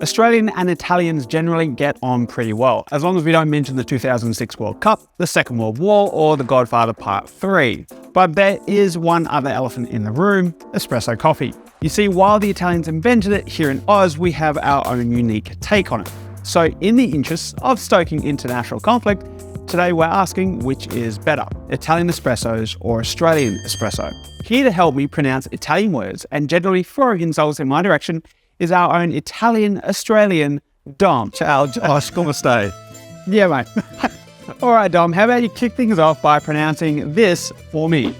Australian and Italians generally get on pretty well, as long as we don't mention the 2006 World Cup, the Second World War, or The Godfather Part 3. But there is one other elephant in the room: espresso coffee. You see, while the Italians invented it, here in Oz, we have our own unique take on it. So in the interests of stoking international conflict, today we're asking which is better, Italian espressos or Australian espresso. Here to help me pronounce Italian words and generally throw insults in my direction is our own Italian-Australian Dom. Ciao, Josh, come stai? Yeah, mate. All right, Dom, how about you kick things off by pronouncing this for me?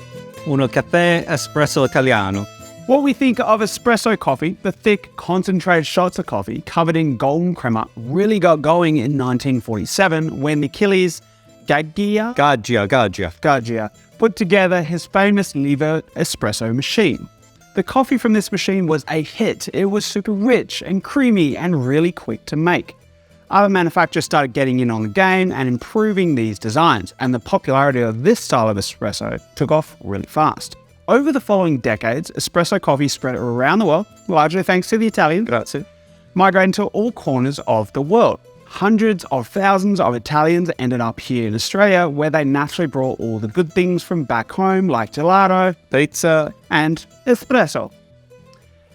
Uno caffè espresso italiano. What we think of espresso coffee, the thick, concentrated shots of coffee covered in golden crema, really got going in 1947 when Achilles Gaggia put together his famous lever espresso machine. The coffee from this machine was a hit. It was super rich and creamy and really quick to make. Other manufacturers started getting in on the game and improving these designs, and the popularity of this style of espresso took off really fast. Over the following decades, espresso coffee spread around the world, largely thanks to the Italians, Grazie. migrating to all corners of the world. Hundreds of thousands of Italians ended up here in Australia, where they naturally brought all the good things from back home, like gelato, pizza, and espresso.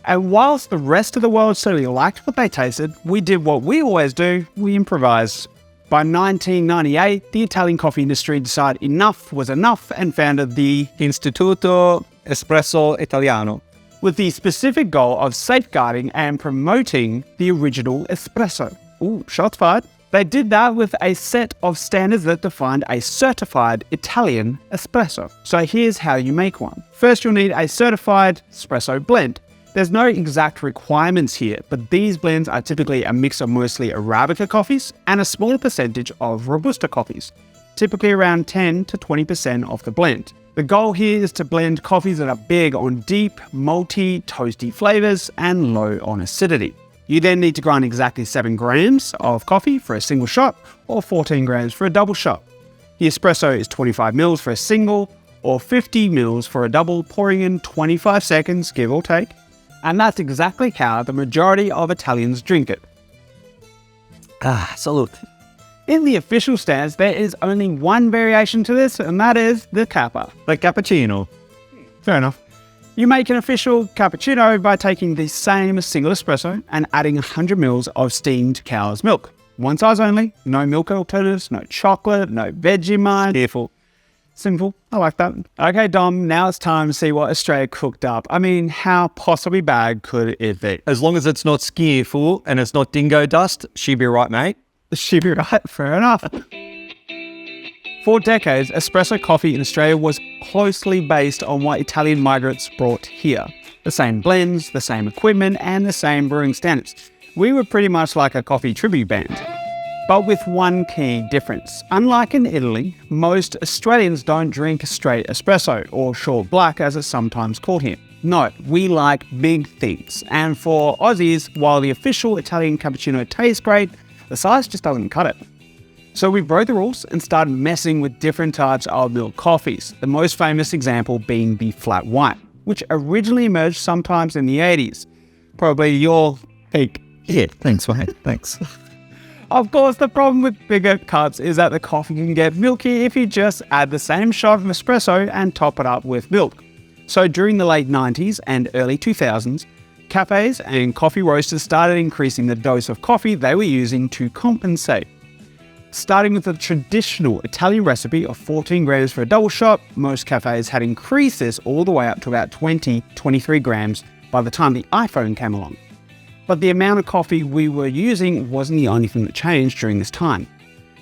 And whilst the rest of the world certainly liked what they tasted, we did what we always do: we improvised. By 1998, the Italian coffee industry decided enough was enough and founded the Istituto Espresso Italiano. with the specific goal of safeguarding and promoting the original espresso. Ooh, shots fired. They did that with a set of standards that defined a certified Italian espresso. So here's how you make one. First, you'll need a certified espresso blend. There's no exact requirements here, but these blends are typically a mix of mostly Arabica coffees and a smaller percentage of Robusta coffees, typically around 10 to 20% of the blend. The goal here is to blend coffees that are big on deep, malty, toasty flavors and low on acidity. You then need to grind exactly 7 grams of coffee for a single shot or 14 grams for a double shot. The espresso is 25 mils for a single or 50 mils for a double, pouring in 25 seconds, give or take. And that's exactly how the majority of Italians drink it. Salute. In the official stance, there is only one variation to this, and that is the Caffe. The cappuccino. Fair enough. You make an official cappuccino by taking the same single espresso and adding 100 mils of steamed cow's milk. One size only, no milk alternatives, no chocolate, no Vegemite. Careful. Simple. I like that. Okay, Dom, now it's time to see what Australia cooked up. I mean, how possibly bad could it be? As long as it's not skier and it's not dingo dust, she'd be right, mate. She'd be right. Fair enough. For decades, espresso coffee in Australia was closely based on what Italian migrants brought here. The same blends, the same equipment, and the same brewing standards. We were pretty much like a coffee tribute band. But with one key difference. Unlike in Italy, most Australians don't drink straight espresso, or short black as it's sometimes called here. No, we like big things. And for Aussies, while the official Italian cappuccino tastes great, the size just doesn't cut it. So we broke the rules and started messing with different types of milk coffees, the most famous example being the flat white, which originally emerged sometimes in the 80s. Probably your peak. Yeah, thanks, mate. Thanks. Of course, the problem with bigger cups is that the coffee can get milky if you just add the same shot of espresso and top it up with milk. So during the late 90s and early 2000s, cafes and coffee roasters started increasing the dose of coffee they were using to compensate. Starting with the traditional Italian recipe of 14 grams for a double shot, most cafes had increased this all the way up to about 23 grams by the time the iPhone came along. But the amount of coffee we were using wasn't the only thing that changed during this time.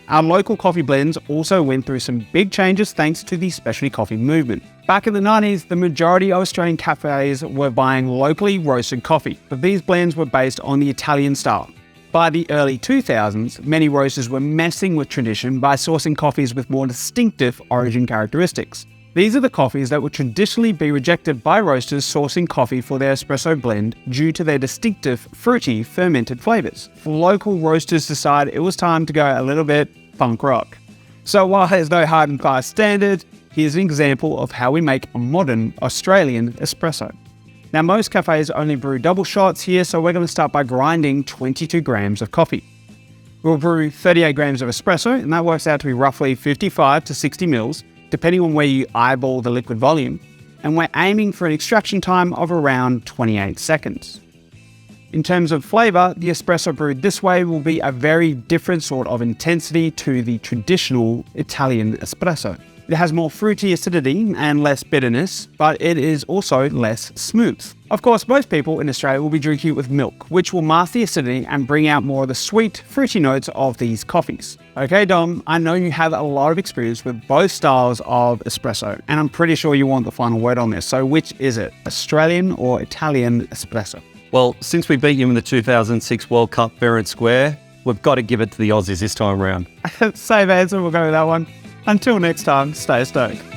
Our local coffee blends also went through some big changes thanks to the specialty coffee movement. Back in the 90s, the majority of Australian cafes were buying locally roasted coffee, but these blends were based on the Italian style. By the early 2000s, many roasters were messing with tradition by sourcing coffees with more distinctive origin characteristics. These are the coffees that would traditionally be rejected by roasters sourcing coffee for their espresso blend due to their distinctive, fruity, fermented flavors. Local roasters decided it was time to go a little bit punk rock. So while there's no hard and fast standard, here's an example of how we make a modern Australian espresso. Now, most cafes only brew double shots here, so we're going to start by grinding 22 grams of coffee. We'll brew 38 grams of espresso, and that works out to be roughly 55 to 60 mils, depending on where you eyeball the liquid volume, and we're aiming for an extraction time of around 28 seconds. In terms of flavour, the espresso brewed this way will be a very different sort of intensity to the traditional Italian espresso. It has more fruity acidity and less bitterness, but it is also less smooth. Of course, most people in Australia will be drinking it with milk, which will mask the acidity and bring out more of the sweet, fruity notes of these coffees. Okay, Dom, I know you have a lot of experience with both styles of espresso, and I'm pretty sure you want the final word on this. So which is it, Australian or Italian espresso? Well, since we beat you in the 2006 World Cup fair and square, we've got to give it to the Aussies this time around. Same answer, we'll go with that one. Until next time, stay stoked.